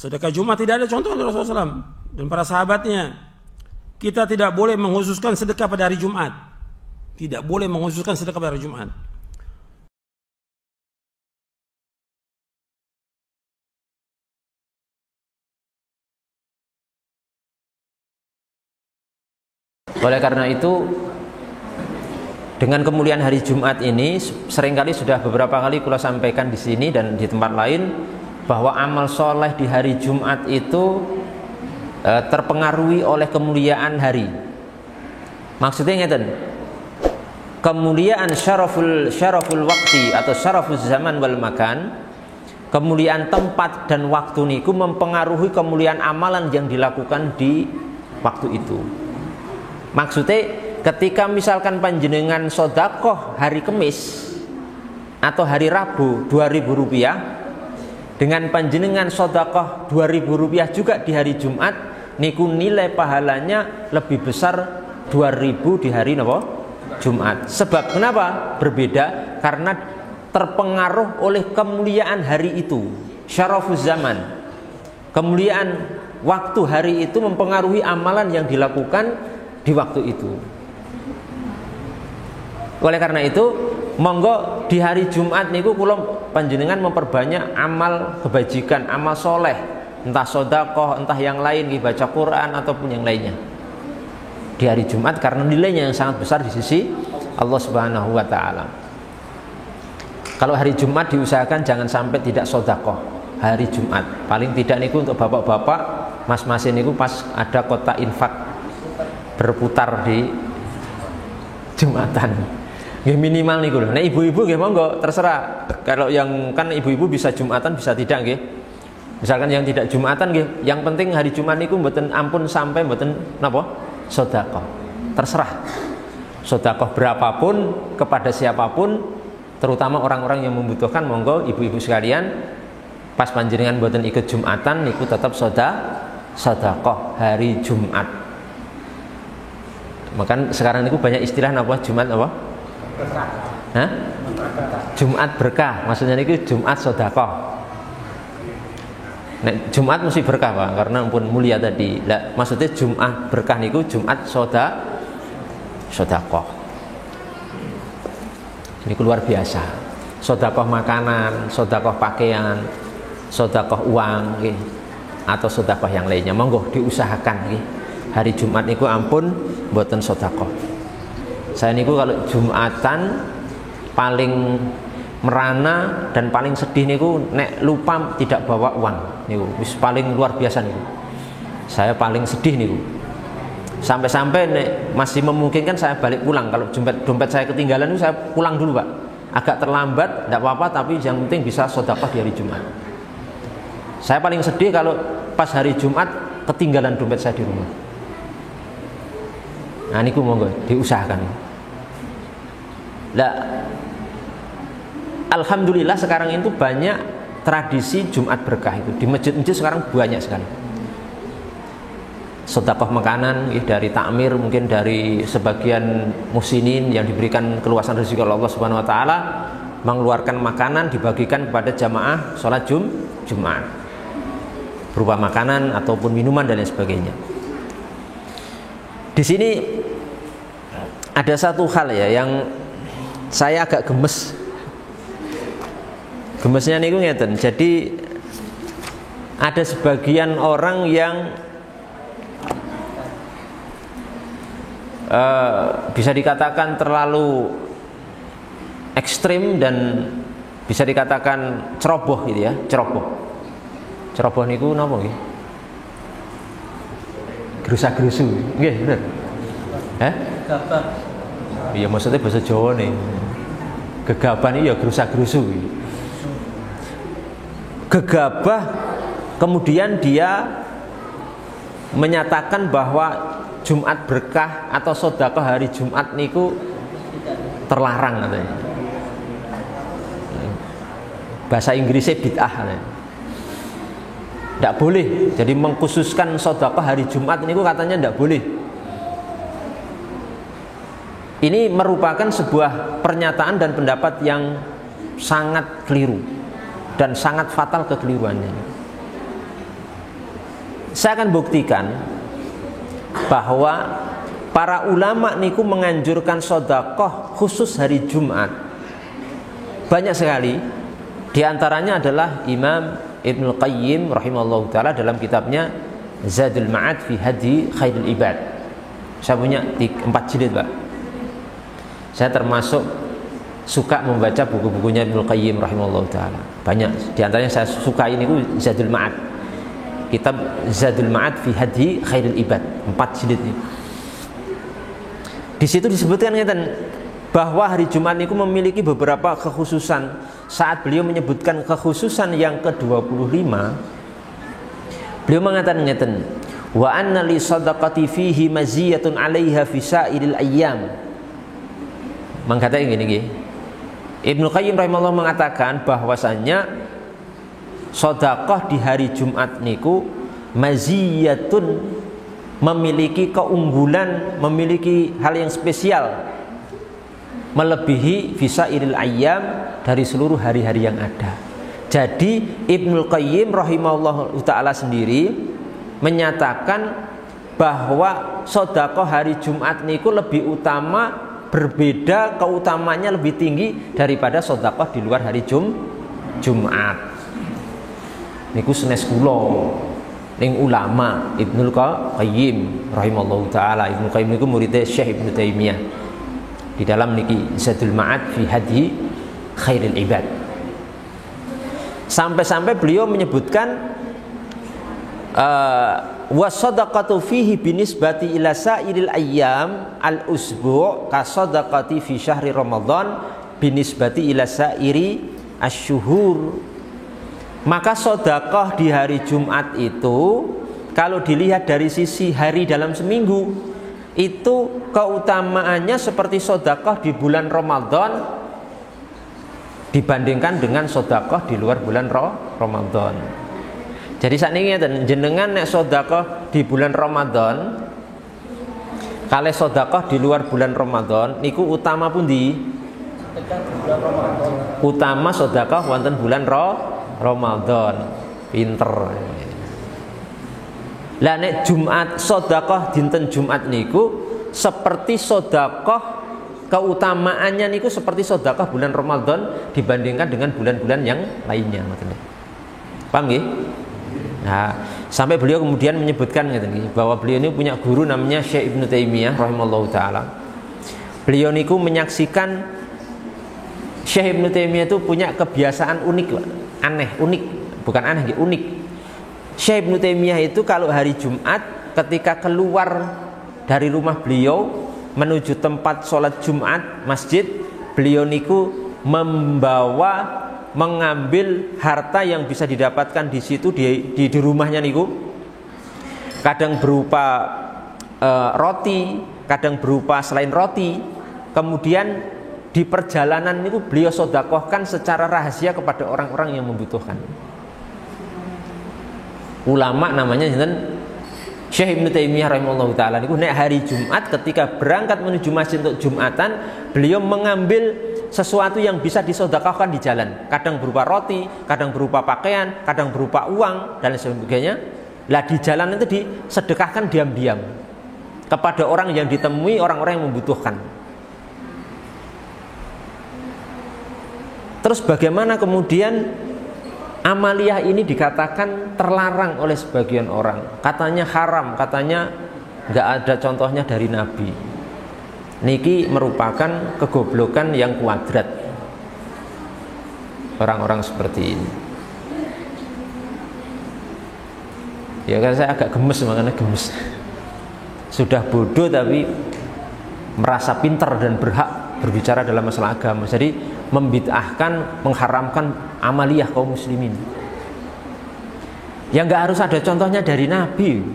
Sedekah Jumat tidak ada contoh dari Rasulullah SAW dan para sahabatnya. Kita tidak boleh menghususkan sedekah pada hari Jumat. Tidak boleh menghususkan sedekah pada hari Jumat. Oleh karena itu, dengan kemuliaan hari Jumat ini, seringkali sudah beberapa kali kula sampaikan di sini dan di tempat lain, bahwa amal soleh di hari Jumat itu terpengaruhi oleh kemuliaan hari. Maksudnya ngeten, kemuliaan syaraful waktu atau syaraful zaman wal makan, kemuliaan tempat dan waktu niku mempengaruhi kemuliaan amalan yang dilakukan di waktu itu. Maksudnya ketika misalkan panjenengan sodakoh hari Kemis atau hari Rabu 2.000 rupiah, dengan panjenengan sodakoh 2.000 rupiah juga di hari Jumat, niku nilai pahalanya lebih besar 2.000 di hari Jumat. Sebab kenapa? Berbeda karena terpengaruh oleh kemuliaan hari itu, syarafuz zaman. Kemuliaan waktu hari itu mempengaruhi amalan yang dilakukan di waktu itu. Oleh karena itu, monggo di hari Jumat niku kula panjenengan memperbanyak amal kebajikan, amal soleh, entah sedekah, entah yang lain, baca Quran ataupun yang lainnya di hari Jumat, karena nilainya yang sangat besar di sisi Allah Subhanahu wa taala. Kalau hari Jumat diusahakan jangan sampai tidak sedekah hari Jumat. Paling tidak niku untuk bapak-bapak, mas-mas niku pas ada kotak infak berputar di Jumatan. Nggih minimal niku lho. Nek ibu-ibu nggih monggo terserah. Kalau yang kan ibu-ibu bisa Jumatan bisa tidak nggih. Misalkan yang tidak Jumatan nggih, yang penting hari Jumat niku mboten ampun sampai mboten napa? Sedekah. Terserah. Sedekah berapapun kepada siapapun, terutama orang-orang yang membutuhkan, monggo ibu-ibu sekalian pas panjenengan mboten ikut Jumatan niku tetap sedekah hari Jumat. Maka sekarang itu banyak istilah apa? Jumat apa? Berkah. Hah? Jumat berkah. Maksudnya itu Jumat sedekah. Nek Jumat mesti berkah, Pak, karena ampun mulia tadi. Lah, maksudnya Jumat berkah niku Jumat sedekah. Ini luar biasa. Sedekah makanan, sedekah pakaian, sedekah uang nggih, atau sedekah yang lainnya. Monggo diusahakan nggih. Hari Jumat niku ampun mboten sedekah. Saya niku kalau Jumatan paling merana dan paling sedih niku nek lupa tidak bawa uang niku wis paling luar biasa niku. Saya paling sedih niku. Sampai-sampai nek masih memungkinkan saya balik pulang. Kalau dompet saya ketinggalan itu saya pulang dulu, Pak. Agak terlambat tidak apa-apa, tapi yang penting bisa sedekah di hari Jumat. Saya paling sedih kalau pas hari Jumat ketinggalan dompet saya di rumah. Nah niku monggo diusahakan. Lah, alhamdulillah sekarang itu banyak tradisi Jumat berkah itu di masjid-masjid sekarang banyak sekali. Sedekah makanan dari takmir, mungkin dari sebagian muhsinin yang diberikan keluasan rezeki oleh Allah Subhanahu wa taala, mengeluarkan makanan dibagikan kepada jamaah sholat Jumat berupa makanan ataupun minuman dan lain sebagainya. Di sini ada satu hal ya yang saya agak gemes. Gemesnya niku ngeten. Jadi ada sebagian orang yang bisa dikatakan terlalu ekstrim dan bisa dikatakan ceroboh gitu ya, ceroboh niku napa nggih? Gerusa-gerusu, nggih bener. Gegabah. Iya maksudnya bahasa Jawa nih. Gegabah ini ya gerusa-gerusu. Gegabah, kemudian dia menyatakan bahwa Jumat berkah atau sedekah hari Jumat niku terlarang katanya. Bahasa Inggrisnya bid'ah katanya. Tidak boleh. Jadi mengkhususkan sedekah hari Jumat niku katanya tidak boleh. Ini merupakan sebuah pernyataan dan pendapat yang sangat keliru dan sangat fatal kekeliruannya. Saya akan buktikan bahwa para ulama niku menganjurkan sedekah khusus hari Jumat. Banyak sekali. Di antaranya adalah Imam Ibnul Qayyim rahimahullah ta'ala dalam kitabnya Zadul Ma'ad fi Hadi Khairul Ibad. Saya punya 4 jilid, Pak. Saya termasuk suka membaca buku-bukunya Ibnul Qayyim rahimahullah ta'ala. Banyak. Di antaranya saya suka ini Zadul Ma'ad. Kitab Zadul Ma'ad fi Hadi Khairul Ibad. 4 jilid ini. Di situ disebutkan bahwa hari Jumat itu memiliki beberapa kekhususan. Saat beliau menyebutkan kekhususan yang ke-25, beliau mengatakan wa anna li sadaqati fihi maziyatun 'alaiha fi sa'iril ayyam. Mengatakan gini. Ibnu Qayyim rahimahullah mengatakan bahwasanya sedekah di hari Jumat niku maziyatun, memiliki keunggulan, memiliki hal yang spesial, melebihi fisairil ayyam, dari seluruh hari-hari yang ada. Jadi Ibnul Qayyim rahimahullah ta'ala sendiri menyatakan bahwa sedekah hari Jumat niku lebih utama, berbeda, keutamanya lebih tinggi daripada sedekah di luar hari Jumat. Niku senes kula ning ulama Ibnul Qayyim rahimahullahu taala. Ibnu Qayyim niku muridnya Syekh Ibnu Taimiyah. Di dalam niki Zadul Ma'ad fi Hadi Khairil Ibad. Sampai-sampai beliau menyebutkan wa sadaqatu fihi binisbati ila sa'iril ayyam al-usbu' ka sadaqati fi syahri Ramadan binisbati ila sa'iri asyuhur. Maka sedekah di hari Jumat itu kalau dilihat dari sisi hari dalam seminggu, itu keutamaannya seperti sedekah di bulan Ramadan dibandingkan dengan sedekah di luar bulan Ramadan. Jadi saat ini jenengan nek sedekah di bulan Ramadan kali sedekah di luar bulan Ramadan niku utama pundi? Utama sedekah wonten bulan Ramadan. Pinter. Lah nek Jumat, sedekah dinten Jumat niku seperti sedekah, keutamaannya niku seperti sedekah bulan Ramadan dibandingkan dengan bulan-bulan yang lainnya. Paham nggih? Nah, sampai beliau kemudian menyebutkan bahwa beliau ini punya guru namanya Syekh Ibnu Taimiyah rahimahullahu taala. Beliau niku menyaksikan Syekh Ibnu Taimiyah itu punya kebiasaan unik, aneh, unik, bukan aneh, unik. Syekh Ibnu Taimiyah itu kalau hari Jumat ketika keluar dari rumah beliau menuju tempat sholat Jumat masjid, beliau niku mengambil harta yang bisa didapatkan di situ di rumahnya niku. Kadang berupa roti, kadang berupa selain roti. Kemudian di perjalanan niku beliau sedekahkan secara rahasia kepada orang-orang yang membutuhkan. Ulama namanya Syekh Ibnu Taimiyah rahimahullahu taala niku nek hari Jumat ketika berangkat menuju masjid untuk Jumatan, beliau mengambil sesuatu yang bisa disedekahkan di jalan. Kadang berupa roti, kadang berupa pakaian, kadang berupa uang dan sebagainya. Lah di jalan itu disedekahkan diam-diam kepada orang yang ditemui, orang-orang yang membutuhkan. Terus bagaimana kemudian amaliyah ini dikatakan terlarang oleh sebagian orang, katanya haram, katanya nggak ada contohnya dari Nabi. Niki merupakan kegoblokan yang kuadrat orang-orang seperti ini. Ya kan saya agak gemes, makanya gemes. Sudah bodoh tapi merasa pintar dan berhak berbicara dalam masalah agama. Jadi membid'ahkan, mengharamkan amaliyah kaum muslimin. Ya nggak harus ada contohnya dari Nabi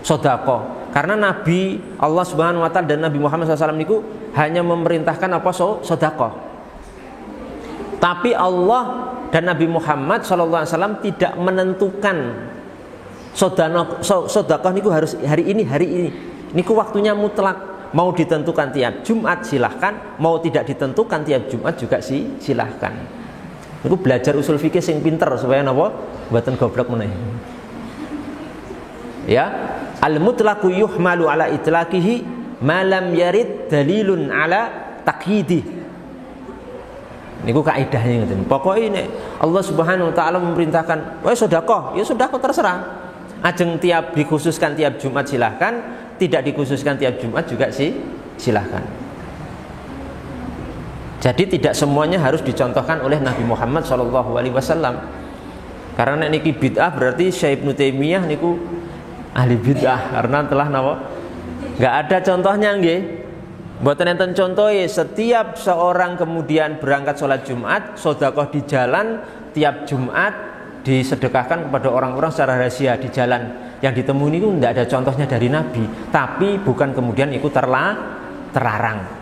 sedekah. Karena Nabi Allah Subhanahu wa taala dan Nabi Muhammad SAW niku hanya memerintahkan apa sedekah. Tapi Allah dan Nabi Muhammad SAW tidak menentukan sedekah niku harus hari ini. Niku waktunya mutlak. Mau ditentukan tiap Jumat silahkan, mau tidak ditentukan tiap Jumat juga silahkan. Niku belajar usul fikih sing pinter supaya napa? Mboten goblok meneh. Ya, al-mutlaqu yuhmalu ala itlaqihi ma lam yarid dalilun ala taqyidi. Niku kaidahnya ngoten. Pokoke nek Allah Subhanahu wa taala memerintahkan, "Wah, sedekah," ya sedekah terserah. Ajeng tiap dikhususkan tiap Jumat silahkan, tidak dikhususkan tiap Jumat juga silahkan. Jadi tidak semuanya harus dicontohkan oleh Nabi Muhammad SAW. Karena niki bid'ah berarti Syekh Ibnu Taimiyah niku ahli bid'ah karena telah napa? Enggak ada contohnya nggih. Mboten enten contohe setiap seorang kemudian berangkat sholat Jumat, sedekah di jalan tiap Jumat disedekahkan kepada orang-orang secara rahasia di jalan. Yang ditemui itu tidak ada contohnya dari Nabi, tapi bukan kemudian ikut terlarang.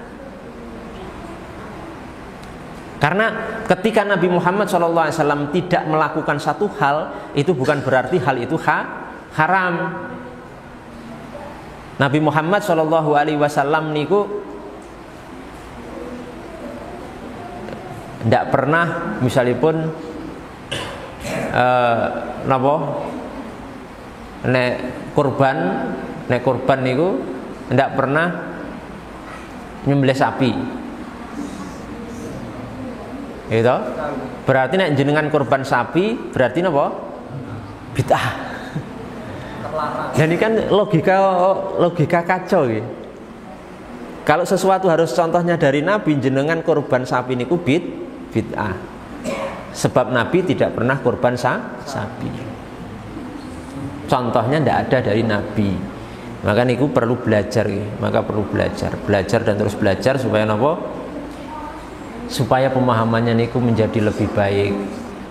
Karena ketika Nabi Muhammad SAW tidak melakukan satu hal, itu bukan berarti hal itu haram. Nabi Muhammad SAW niku tidak pernah misalipun nek kurban niku tidak pernah nyembelih sapi. Itu berarti nek jenengan kurban sapi berarti napa? Bid'ah. Jadi kan logika kacau gitu. Kalau sesuatu harus contohnya dari Nabi, jenengan kurban sapi niku bid'ah. Sebab Nabi tidak pernah kurban sapi. Contohnya tidak ada dari Nabi. Maka niku perlu belajar gitu. Maka perlu belajar dan terus belajar supaya napa? Supaya pemahamannya niku menjadi lebih baik,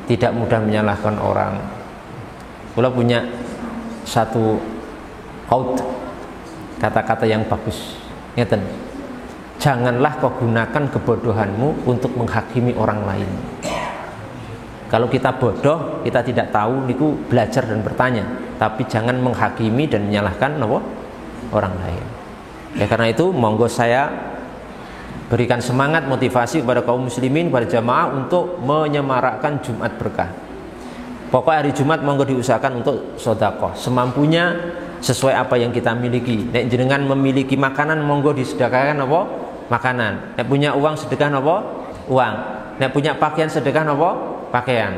tidak mudah menyalahkan orang. Kula punya satu quote, kata-kata yang bagus. Ngeten. Janganlah kau gunakan kebodohanmu untuk menghakimi orang lain. Kalau kita bodoh, kita tidak tahu niku belajar dan bertanya, tapi jangan menghakimi dan menyalahkan orang lain. Ya karena itu monggo saya berikan semangat motivasi kepada kaum muslimin, kepada jamaah untuk menyemarakkan Jumat berkah. Pokoknya hari Jumat monggo diusahakan untuk sedekah semampunya sesuai apa yang kita miliki. Nek jenengan memiliki makanan monggo disedekahkan apa? Makanan. Nek punya uang sedekah apa? Uang. Nek punya pakaian sedekah apa? Pakaian.